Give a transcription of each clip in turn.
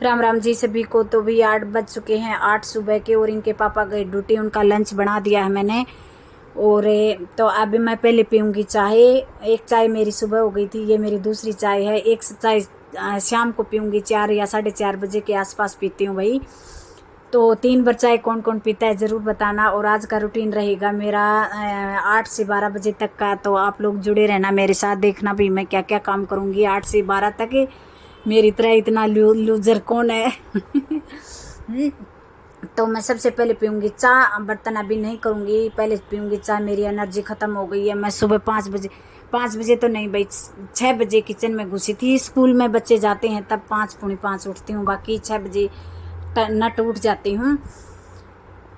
राम राम जी सभी को। तो भी 8 बज चुके हैं, 8 सुबह के, और इनके पापा गए ड्यूटी। उनका लंच बना दिया है मैंने। और तो अभी मैं पहले पीऊँगी चाय। एक चाय मेरी सुबह हो गई थी, ये मेरी दूसरी चाय है। एक चाय शाम को पीऊँगी, 4 या 4:30 बजे के आसपास पीती हूँ भाई। तो 3 बार चाय कौन कौन पीता है ज़रूर बताना। और आज का रूटीन रहेगा मेरा 8 से 12 बजे तक का। तो आप लोग जुड़े रहना मेरे साथ, देखना भी मैं क्या क्या काम करूँगी 8 से 12 तक। मेरी तरह इतना लूजर कौन है। तो मैं सबसे पहले पीऊँगी चाय, बर्तन अभी नहीं करूँगी, पहले पीऊँगी चाय। मेरी एनर्जी ख़त्म हो गई है। मैं सुबह 5 बजे तो नहीं भाई, 6 बजे किचन में घुसी थी। स्कूल में बच्चे जाते हैं तब 5 पौने 5 उठती हूँ, बाकी 6 बजे नट उठ जाती हूँ।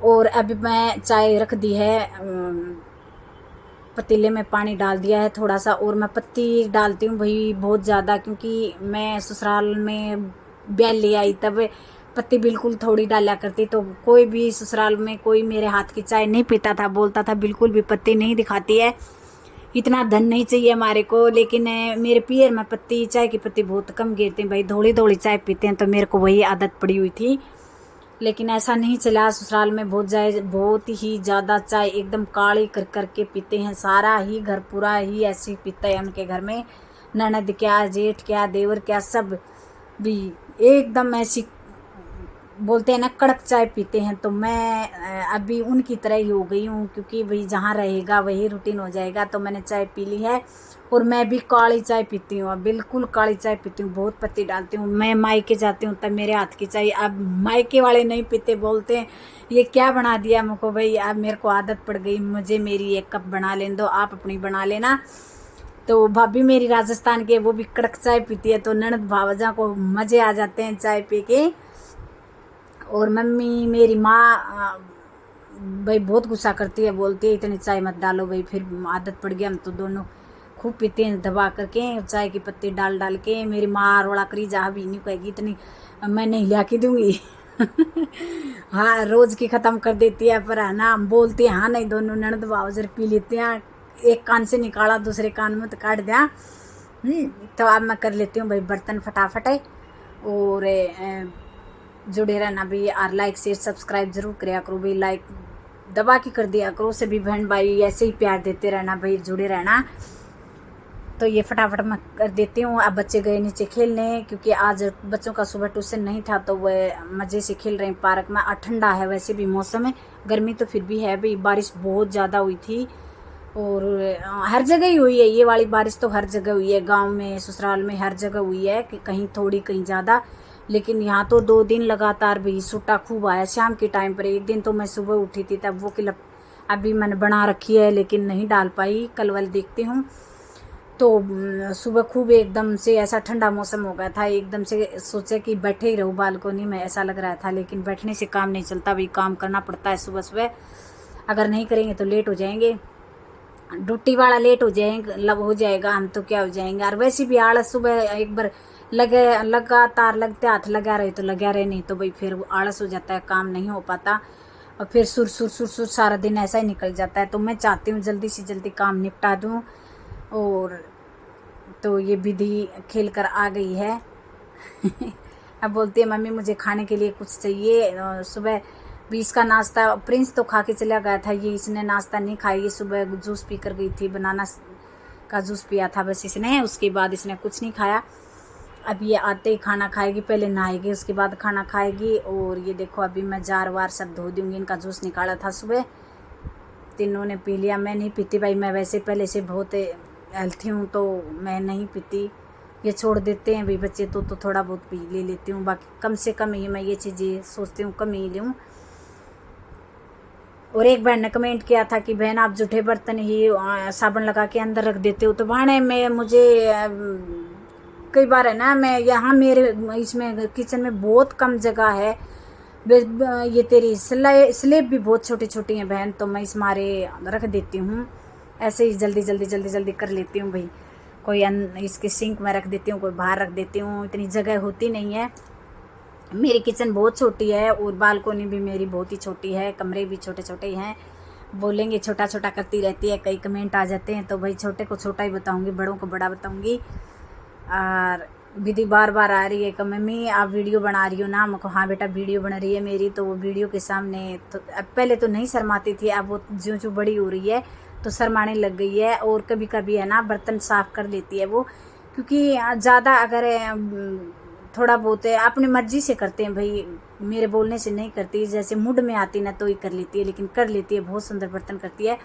और अभी मैं चाय रख दी है, पतीले में पानी डाल दिया है थोड़ा सा। और मैं पत्ती डालती हूँ भाई बहुत ज़्यादा, क्योंकि मैं ससुराल में ब्याह ले आई तब पत्ती बिल्कुल थोड़ी डाला करती। तो कोई भी ससुराल में कोई मेरे हाथ की चाय नहीं पीता था, बोलता था बिल्कुल भी पत्ती नहीं दिखाती है, इतना धन नहीं चाहिए हमारे को। लेकिन मेरे पियर में पत्ती, चाय की पत्ती बहुत कम गिरती हैं भाई, थोड़ी थोड़ी चाय पीते हैं। तो मेरे को वही आदत पड़ी हुई थी। लेकिन ऐसा नहीं चला, ससुराल में बहुत ही ज़्यादा चाय एकदम काली कर करके पीते हैं। सारा ही घर पूरा ही ऐसे पीता है उनके घर में, ननद क्या, जेठ क्या, देवर क्या, सब भी एकदम ऐसी बोलते हैं ना कड़क चाय पीते हैं। तो मैं अभी उनकी तरह ही हो गई हूँ, क्योंकि भाई जहाँ रहेगा वही रूटीन हो जाएगा। तो मैंने चाय पी ली है। और मैं भी काली चाय पीती हूँ, अब बिल्कुल काली चाय पीती हूँ, बहुत पत्ती डालती हूँ। मैं मायके जाती हूँ तब मेरे हाथ की चाय, अब मायके वाले नहीं पीते, बोलते हैं ये क्या बना दिया मुझको भाई। अब मेरे को आदत पड़ गई, मुझे मेरी 1 कप बना लेने दो, आप अपनी बना लेना। तो भाभी मेरी राजस्थान के, वो भी कड़क चाय पीती है। तो ननद भावजा को मज़े आ जाते हैं चाय पी के। और मम्मी मेरी माँ भाई बहुत गुस्सा करती है, बोलती है इतनी चाय मत डालो भाई। फिर आदत पड़ गया, हम तो दोनों खूब पीते हैं दबा करके, चाय की पत्ती डाल डाल के। मेरी माँ रोड़ा करी जा भी नहीं कहेगी इतनी मैं नहीं लिया के दूंगी। हाँ रोज़ की ख़त्म कर देती है, पर है ना हम बोलते हैं हाँ नहीं, दोनों ननद भावजर पी लेते हैं। एक कान से निकाला दूसरे कान में तो काट दिया। तो अब मैं कर लेती हूँ भाई बर्तन फटाफट है। और जुड़े रहना भी, और लाइक शेयर सब्सक्राइब जरूर कराया करो भाई, लाइक दबा के कर दिया करो। सभी बहन भाई ऐसे ही प्यार देते रहना भाई, जुड़े रहना। तो ये फटाफट मैं कर देती हूँ। अब बच्चे गए नीचे खेलने, क्योंकि आज बच्चों का सुबह ट्यूशन नहीं था, तो वह मज़े से खेल रहे हैं पार्क में। ठंडा है वैसे भी मौसम है, गर्मी तो फिर भी है भाई। बारिश बहुत ज़्यादा हुई थी, और हर जगह ही हुई है ये वाली बारिश, तो हर जगह हुई है, गांव में ससुराल में हर जगह हुई है, कि कहीं थोड़ी कहीं ज़्यादा। लेकिन यहाँ तो 2 दिन लगातार भी सूटा खूब आया शाम के टाइम पर। एक दिन तो मैं सुबह उठी थी तब वो क्लिप अभी मैंने बना रखी है, लेकिन नहीं डाल पाई, कल वाल देखती हूँ। तो सुबह खूब एकदम से ऐसा ठंडा मौसम हो गया था, एकदम से सोचे कि बैठे ही रहूँ बालकोनी में, ऐसा लग रहा था। लेकिन बैठने से काम नहीं चलता भाई, काम करना पड़ता है सुबह सुबह। अगर नहीं करेंगे तो लेट हो जाएंगे, ड्यूटी वाला लेट हो जाएंगे, लग हो जाएगा, हम तो क्या हो जाएंगे। और वैसे भी आलस सुबह एक बार लगे, लगातार लगते हाथ लगा रहे तो लगा रहे, नहीं तो भाई फिर आलस हो जाता है, काम नहीं हो पाता। और फिर सुर सुर सुर सुर सारा दिन ऐसा ही निकल जाता है। तो मैं चाहती हूँ जल्दी से जल्दी काम निपटा दूँ। और तो ये विधि खेल कर आ गई है। अब बोलती है मम्मी मुझे खाने के लिए कुछ चाहिए। सुबह भी इसका नाश्ता प्रिंस तो खा के चला गया था, ये इसने नाश्ता नहीं खाई। ये सुबह जूस पी कर गई थी, बनाना का जूस पिया था बस इसने, उसके बाद इसने कुछ नहीं खाया। अब ये आते ही खाना खाएगी, पहले नहाएगी उसके बाद खाना खाएगी। और ये देखो अभी मैं जार वार सब धो दूँगी, इनका जूस निकाला था सुबह, तीनों ने पी लिया। मैं नहीं पीती भाई, मैं वैसे पहले से बहुत हेल्थी हूँ, तो मैं नहीं पीती, ये छोड़ देते हैं भाई बच्चे तो थोड़ा बहुत पी ले लेती हूँ। बाकी कम से कम ही मैं ये चीज़ें सोचती हूँ कम ही लूँ। और एक बहन ने कमेंट किया था कि बहन आप जूठे बर्तन ही साबुन लगा के अंदर रख देते हो। तो भाने में मुझे कई बार है ना, मैं यहाँ मेरे इसमें किचन में बहुत कम जगह है, ये तेरी स्लेब भी बहुत छोटी छोटी हैं बहन, तो मैं इस मारे रख देती हूँ। ऐसे ही जल्दी जल्दी जल्दी जल्दी कर लेती हूँ भाई, कोई इसके सिंक में रख देती हूँ, कोई बाहर रख देती हूँ, इतनी जगह होती नहीं है। मेरी किचन बहुत छोटी है, और बालकोनी भी मेरी बहुत ही छोटी है, कमरे भी छोटे छोटे ही हैं। बोलेंगे छोटा छोटा करती रहती है, कई कमेंट आ जाते हैं, तो भाई छोटे को छोटा ही बताऊँगी, बड़ों को बड़ा बताऊँगी। और विधि बार बार आ रही है कि मम्मी आप वीडियो बना रही हो ना। मैं कहा हाँ बेटा वीडियो बन रही है मेरी। तो वो वीडियो के सामने तो अब पहले तो नहीं शर्माती थी, अब वो ज्यों ज्यों बड़ी हो रही है तो शर्माने लग गई है। और कभी कभी है ना बर्तन साफ कर लेती है वो, क्योंकि ज़्यादा अगर थोड़ा बहुत है अपनी मर्जी से करते हैं भाई, मेरे बोलने से नहीं करती। जैसे मूड में आती ना तो ही कर लेती है, लेकिन कर लेती है, बहुत सुंदर बर्तन करती है।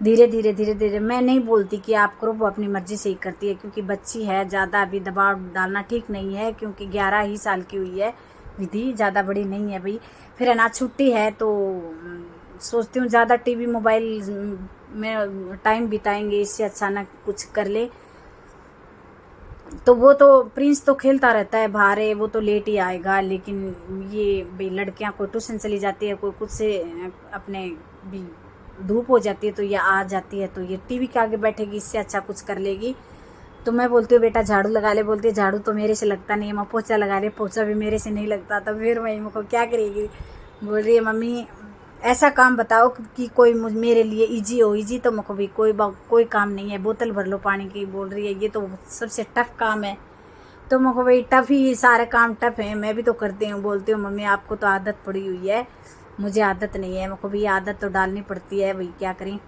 धीरे धीरे धीरे धीरे मैं नहीं बोलती कि आप करो, वो अपनी मर्जी से ही करती है, क्योंकि बच्ची है, ज़्यादा अभी दबाव डालना ठीक नहीं है, क्योंकि 11 ही साल की हुई है विधि, ज़्यादा बड़ी नहीं है भाई। फिर है ना छुट्टी है तो सोचती हूँ ज़्यादा टीवी मोबाइल में टाइम बिताएंगे, इससे अच्छा ना कुछ कर ले। तो वो तो प्रिंस तो खेलता रहता है बाहर है, वो तो लेट ही आएगा। लेकिन ये भाई लड़कियां कोई ट्यूशन चली जाती है, कोई कुछ से अपने भी धूप हो जाती है तो ये आ जाती है, तो ये टीवी के आगे बैठेगी, इससे अच्छा कुछ कर लेगी। तो मैं बोलती हूँ बेटा झाड़ू लगा ले, बोलती है झाड़ू तो मेरे से लगता नहीं है। मैं पोछा लगा ले, पोछा भी मेरे से नहीं लगता। तो फिर मैं को क्या करेगी, बोल रही है मम्मी ऐसा काम बताओ कि कोई मेरे लिए इजी हो। इजी तो मुझको भी कोई काम नहीं है, बोतल भर लो पानी की, बोल रही है ये तो सबसे टफ काम है। तो मुझको भाई टफ ही, सारे काम टफ है, मैं भी तो करती हूँ। बोलती हूँ मम्मी आपको तो आदत पड़ी हुई है, मुझे आदत नहीं है। मुझको भी आदत तो डालनी पड़ती है भाई, क्या करें।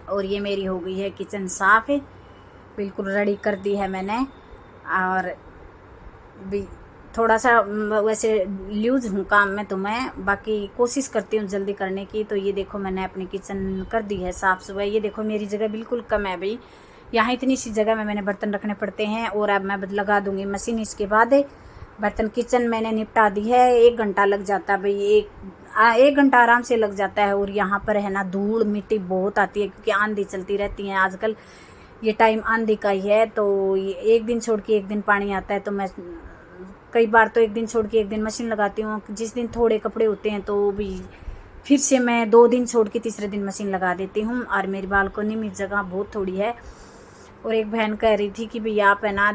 और ये मेरी हो गई है किचन साफ है, बिल्कुल रेडी कर दी है मैंने। और भी थोड़ा सा वैसे लूज हूँ काम में, तो मैं बाकी कोशिश करती हूँ जल्दी करने की। तो ये देखो मैंने अपनी किचन कर दी है साफ़ सुबह। ये देखो मेरी जगह बिल्कुल कम है भाई, यहाँ इतनी सी जगह में मैंने बर्तन रखने पड़ते हैं। और अब मैं लगा दूँगी मशीन, इसके बाद बर्तन किचन मैंने निपटा दी है। 1 घंटा लग जाता है भाई, 1 घंटा आराम से लग जाता है। और यहाँ पर है ना धूल मिट्टी बहुत आती है, क्योंकि आंधी चलती रहती है आजकल, ये टाइम आंधी का ही है। तो एक दिन छोड़ के एक दिन पानी आता है, तो मैं कई बार तो एक दिन छोड़ के एक दिन मशीन लगाती हूँ। जिस दिन थोड़े कपड़े होते हैं तो भी फिर से मैं 2 दिन छोड़ के तीसरे दिन मशीन लगा देती हूँ। और मेरी बालकोनी में जगह बहुत थोड़ी है। और एक बहन कह रही थी कि भाई आप है ना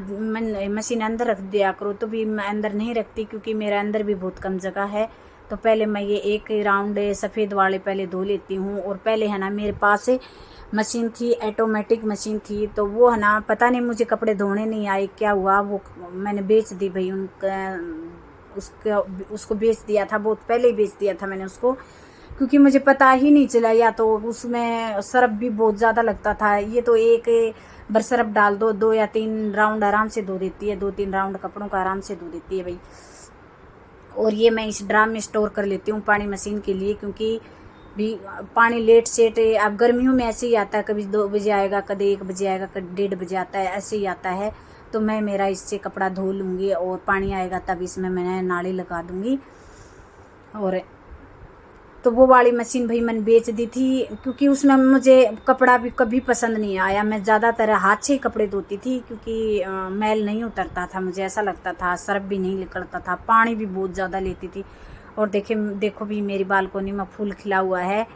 मशीन अंदर रख दिया करो, तो भी मैं अंदर नहीं रखती, क्योंकि मेरे अंदर भी बहुत कम जगह है। तो पहले मैं ये एक राउंड सफ़ेद वाले पहले धो लेती हूँ। और पहले है ना मेरे पास मशीन थी, ऑटोमेटिक मशीन थी, तो वो है ना पता नहीं मुझे कपड़े धोने नहीं आए, क्या हुआ, वो मैंने बेच दी भाई। उसको बेच दिया था, बहुत पहले ही बेच दिया था मैंने उसको, क्योंकि मुझे पता ही नहीं चला। या तो उसमें सरफ भी बहुत ज़्यादा लगता था, ये तो एक बार सरफ डाल दो, 2 या 3 राउंड आराम से धो देती है, 2-3 राउंड कपड़ों का आराम से धो देती है भाई। और ये मैं इस ड्राम में स्टोर कर लेती हूँ पानी मशीन के लिए, क्योंकि भी पानी लेट सेट अब गर्मियों में ऐसे ही आता है, कभी 2 बजे आएगा, कभी 1 बजे आएगा, कभी 1:30 बजे आता है, ऐसे ही आता है। तो मैं मेरा इससे कपड़ा धो लूँगी, और पानी आएगा तब इसमें मैंने नाली लगा दूँगी। और तो वो वाली मशीन भाई मैंने बेच दी थी, क्योंकि उसमें मुझे कपड़ा भी कभी पसंद नहीं आया। मैं ज़्यादातर हाथ से ही कपड़े धोती थी, क्योंकि मैल नहीं उतरता था, मुझे ऐसा लगता था, सरफ भी नहीं निकलता था, पानी भी बहुत ज़्यादा लेती थी। और देखो भी मेरी बालकोनी में फूल खिला हुआ है।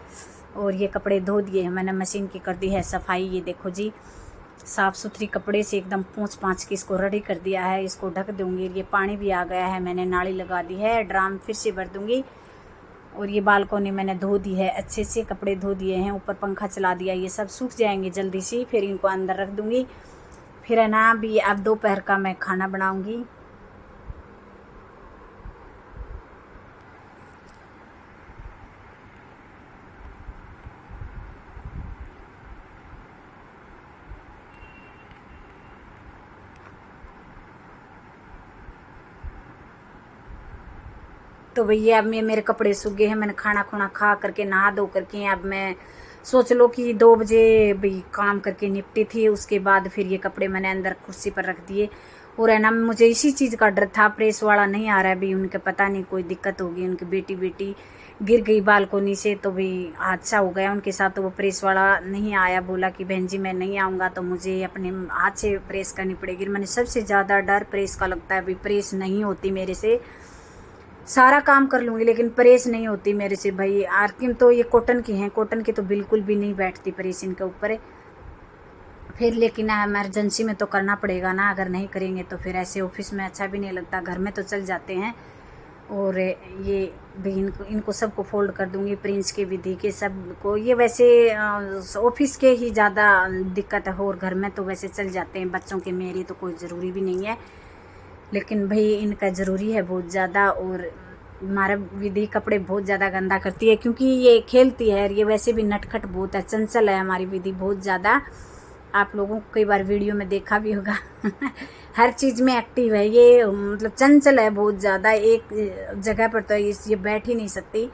और ये कपड़े धो दिए हैं मैंने, मशीन की कर दी है सफाई। ये देखो जी, साफ़ सुथरी कपड़े से एकदम पोंछ पाँच के इसको रेडी कर दिया है, इसको ढक दूँगी। ये पानी भी आ गया है, मैंने नाली लगा दी है, ड्राम फिर से भर दूँगी। और ये बालकोनी मैंने धो दी है, अच्छे से कपड़े धो दिए हैं, ऊपर पंखा चला दिया, ये सब सूख जाएंगे जल्दी से, फिर इनको अंदर रख दूँगी। फिर है ना अभी अब दोपहर का मैं खाना बनाऊँगी। तो भैया अब मेरे कपड़े सूख गए हैं, मैंने खाना खुना खा करके नहा धो करके अब मैं सोच लो कि 2 बजे भाई काम करके निपटी थी। उसके बाद फिर ये कपड़े मैंने अंदर कुर्सी पर रख दिए। और है ना मुझे इसी चीज़ का डर था, प्रेस वाला नहीं आ रहा है भाई, उनके पता नहीं कोई दिक्कत होगी, उनकी बेटी गिर गई बालकोनी से, तो भाई हादसा हो गया उनके साथ। तो वो प्रेस वाला नहीं आया, बोला कि बहन जी मैं नहीं आऊँगा, तो मुझे अपने हाथ से प्रेस करनी पड़ेगी। मैंने सबसे ज़्यादा डर प्रेस का लगता है भाई, प्रेस नहीं होती मेरे से, सारा काम कर लूँगी लेकिन प्रेस नहीं होती मेरे से भाई। आर्किन तो ये कॉटन की हैं, कॉटन की तो बिल्कुल भी नहीं बैठती प्रेस इनके ऊपर। फिर लेकिन इमरजेंसी में तो करना पड़ेगा ना, अगर नहीं करेंगे तो फिर ऐसे ऑफिस में अच्छा भी नहीं लगता, घर में तो चल जाते हैं। और ये भी इनको सबको फोल्ड कर दूंगी, प्रिंस के विधि के सबको। ये वैसे ऑफिस के ही ज़्यादा दिक्कत है, और घर में तो वैसे चल जाते हैं बच्चों के, मेरे तो कोई ज़रूरी भी नहीं है, लेकिन भाई इनका ज़रूरी है बहुत ज़्यादा। और हमारा विधि कपड़े बहुत ज़्यादा गंदा करती है, क्योंकि ये खेलती है, ये वैसे भी नटखट बहुत है, चंचल है हमारी विधि बहुत ज़्यादा। आप लोगों को कई बार वीडियो में देखा भी होगा हर चीज़ में एक्टिव है ये, मतलब चंचल है बहुत ज़्यादा, एक जगह पर तो ये बैठ ही नहीं सकती।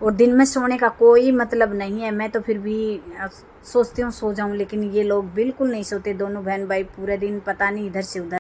और दिन में सोने का कोई मतलब नहीं है, मैं तो फिर भी सोचती हूँ सो जाऊँ, लेकिन ये लोग बिल्कुल नहीं सोते, दोनों बहन भाई पूरे दिन पता नहीं इधर से उधर